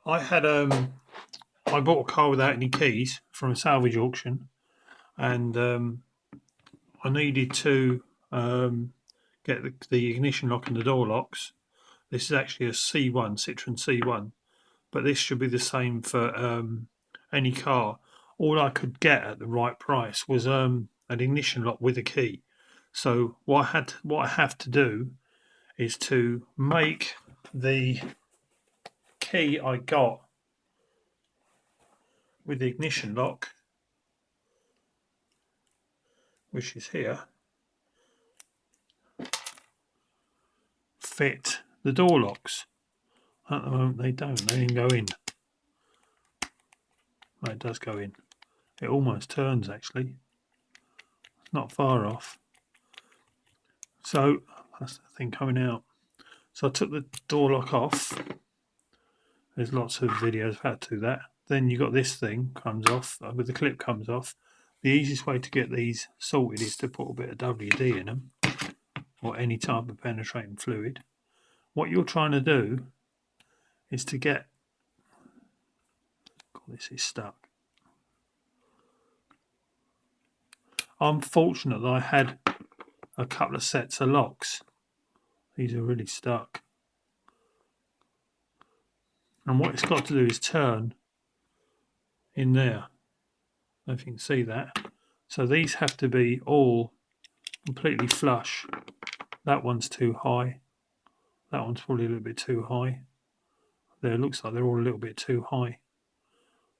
I bought a car without any keys from a salvage auction, and I needed to get the ignition lock and the door locks. This is actually a C1, Citroen C1, but this should be the same for any car. All I could get at the right price was an ignition lock with a key. So what I have to do is to make the key I got with the ignition lock, which is here, fit the door locks. At the moment they don't, they didn't go in. No, it does go in. It almost turns actually. It's not far off. So that's the thing coming out. So I took the door lock off. There's lots of videos of how to do that. Then you got this thing comes off, with the clip comes off. The easiest way to get these sorted is to put a bit of WD in them, or any type of penetrating fluid. What you're trying to do is to get, God, this is stuck. I'm fortunate that I had a couple of sets of locks. These are really stuck. And what it's got to do is turn in there. I don't know if you can see that. So these have to be all completely flush. That one's too high. That one's probably a little bit too high. There, it looks like they're all a little bit too high.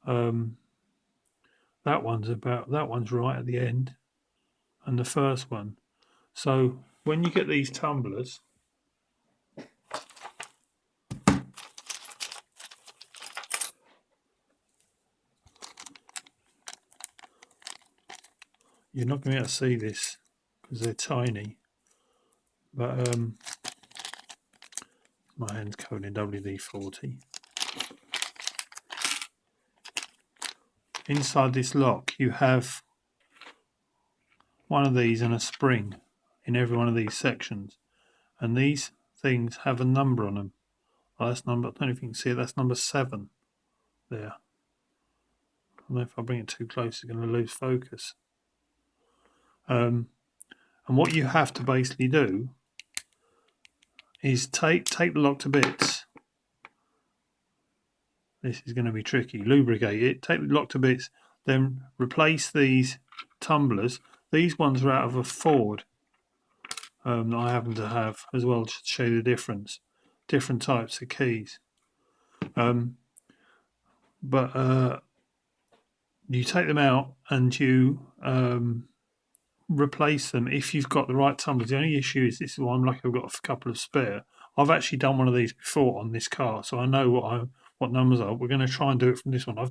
That one's right at the end, and the first one. So when you get these tumblers, you're not going to be able to see this because they're tiny. But my hand's covered in WD-40. Inside this lock, you have one of these and a spring in every one of these sections, and these things have a number on them. Oh, that's number. I don't know if you can see it. That's number 7 there. I don't know if I bring it too close, it's going to lose focus. And what you have to basically do is take the lock to bits. This is going to be tricky. Lubricate it, take the lock to bits, then replace these tumblers. These ones are out of a Ford that I happen to have as well, to show you the difference. Different types of keys. But you take them out and you replace them if you've got the right tumblers. The only issue is, this is why I'm lucky I've got a couple of spare. I've actually done one of these before on this car, so I know what numbers are. We're going to try and do it from this one. I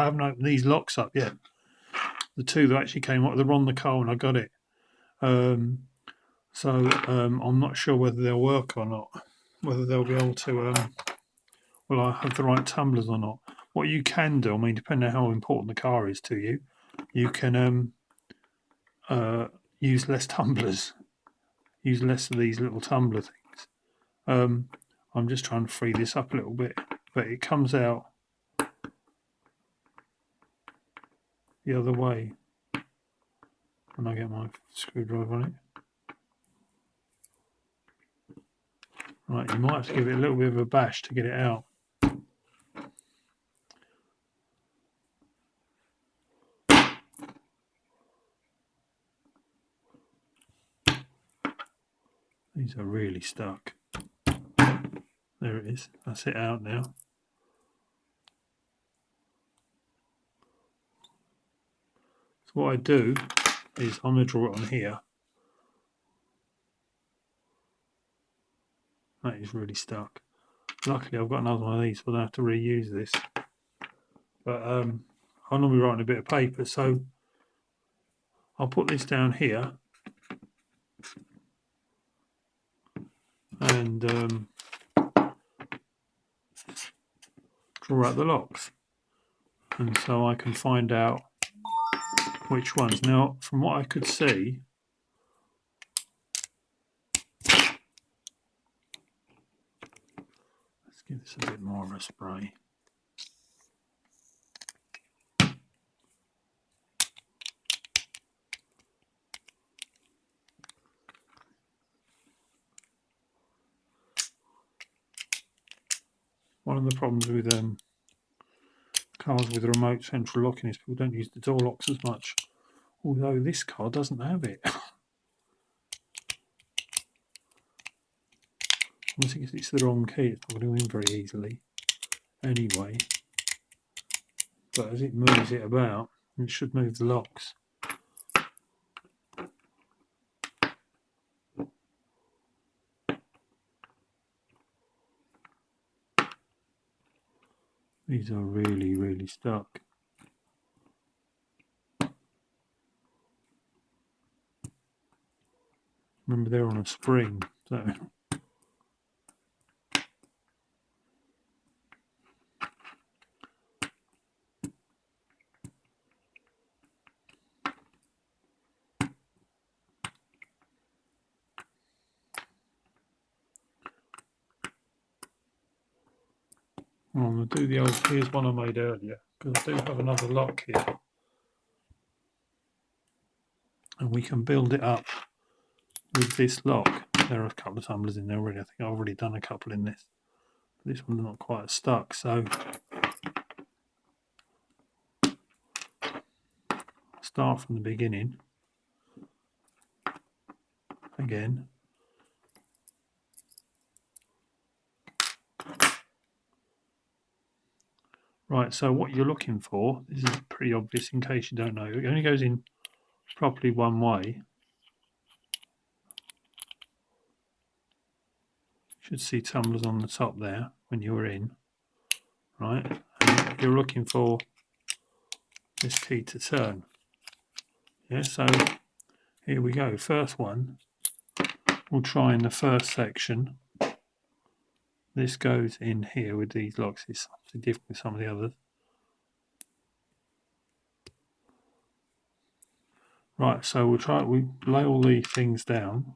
haven't opened these locks up yet. The two that actually came up, they're on the car when I got it. So I'm not sure whether they'll work or not, whether they'll be able to, will I have the right tumblers or not. What you can do, I mean, depending on how important the car is to you, you can use less tumblers, use less of these little tumbler things. I'm just trying to free this up a little bit, but it comes out the other way when I get my screwdriver on it. Right, you might have to give it a little bit of a bash to get it out. These are really stuck. There it is. That's it out now. So what I do is I'm going to draw it on here. That is really stuck. Luckily I've got another one of these, so I don't have to reuse this. But I'm normally writing a bit of paper, so I'll put this down here and draw out the locks, and so I can find out which ones. Now, from what I could see, let's give this a bit more of a spray. One of the problems with cars with remote central locking is people don't use the door locks as much. Although this car doesn't have it. Once it's the wrong key, it's not going to go in very easily. Anyway, but as it moves it about, it should move the locks. These are really, really stuck. Remember, they're on a spring, so I'm going to do the old, here's one I made earlier, because I do have another lock here. And we can build it up with this lock. There are a couple of tumblers in there already. I think I've already done a couple in this. This one's not quite stuck, so start from the beginning again. Right, so what you're looking for, this is pretty obvious in case you don't know, it only goes in properly one way. You should see tumblers on the top there when you're in, right? And you're looking for this key to turn. Yeah, so here we go. First one, we'll try in the first section. This goes in here with these locks. It's something different with some of the others. Right, so we lay all these things down.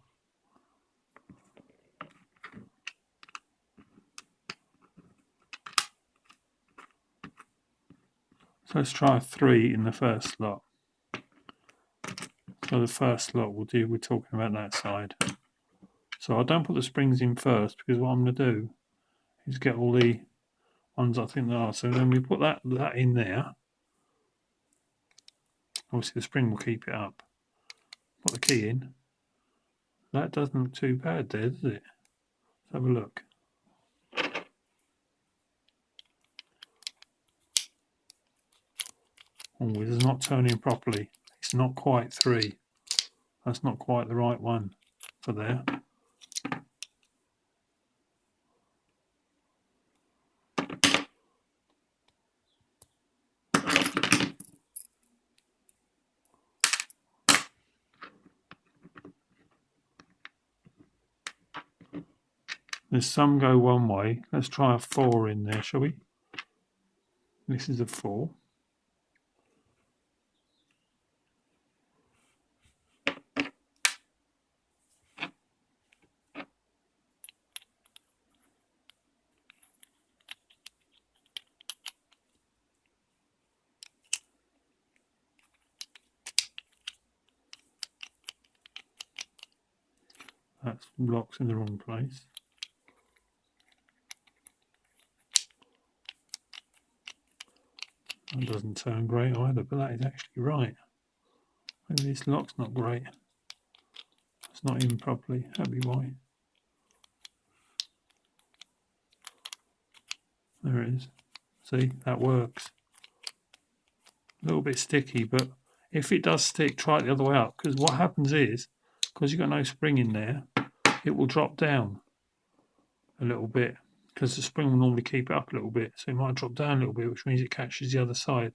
So let's try 3 in the first slot. So the first slot we're talking about that side. So I don't put the springs in first because what I'm going to do is get all the ones I think there are. So then we put that in there. Obviously the spring will keep it up. Put the key in. That doesn't look too bad there, does it? Let's have a look. Oh, it's not turning properly. It's not quite 3. That's not quite the right one for there. There's some go one way. Let's try a 4 in there, shall we? This is a 4. That's locks in the wrong place. That doesn't turn great either, but that is actually right. Maybe this lock's not great. It's not in properly. That'd be why. There it is. See, that works. A little bit sticky, but if it does stick, try it the other way up. Because what happens is, because you've got no spring in there, it will drop down a little bit. Because the spring will normally keep it up a little bit. So it might drop down a little bit, which means it catches the other side.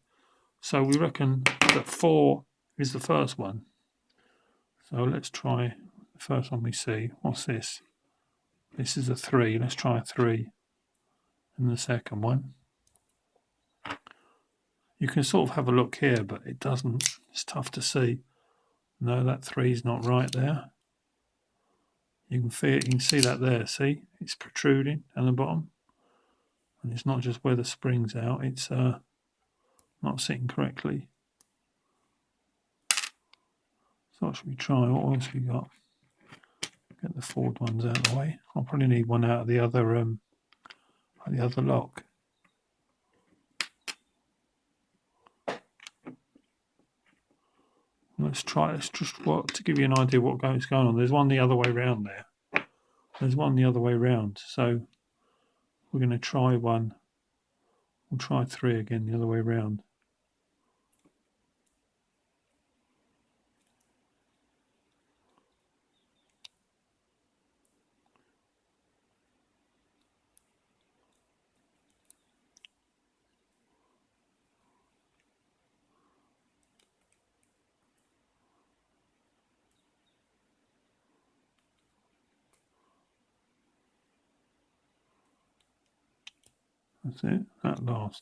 So we reckon that 4 is the first one. So let's try the first one we see. What's this? This is a 3. Let's try a 3 in the second one. You can sort of have a look here, but it doesn't. It's tough to see. No, that 3 is not right there. You can feel it. You can see that there. See, it's protruding at the bottom, and it's not just where the spring's out. It's not sitting correctly. So what should we try? What else we got? Get the forward ones out of the way. I'll probably need one out of the other like the other lock. Let's just to give you an idea what is going on. There's one the other way round there. There's one the other way round. So we're going to try one. We'll try 3 again the other way round. That's it, that last.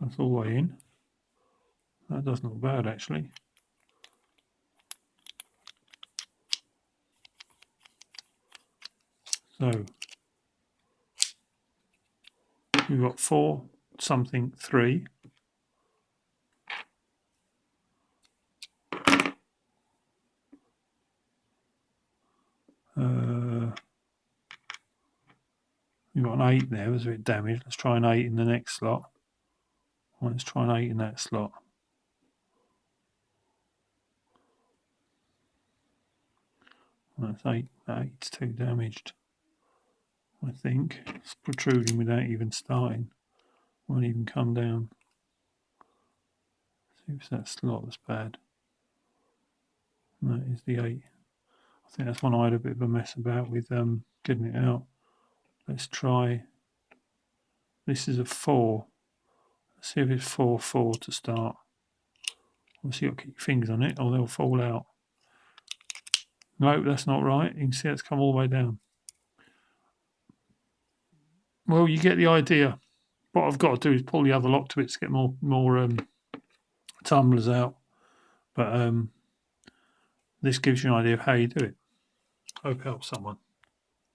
That's all the way in. That doesn't look bad actually. So we've got 4 something 3. We've got an 8 there, it was a bit damaged. Let's try an 8 in the next slot. Let's try an 8 in that slot. That's 8. That 8's too damaged. I think it's protruding without even starting. Won't even come down. See if that slot was bad. That is the 8. I think that's one I had a bit of a mess about with getting it out. Let's try. This is a 4. Let's see if it's 4 to start. Obviously, you've got to keep your fingers on it or they'll fall out. No, that's not right. You can see it's come all the way down. Well, you get the idea. What I've got to do is pull the other lock to it to get more tumblers out. But this gives you an idea of how you do it. Hope it helps someone.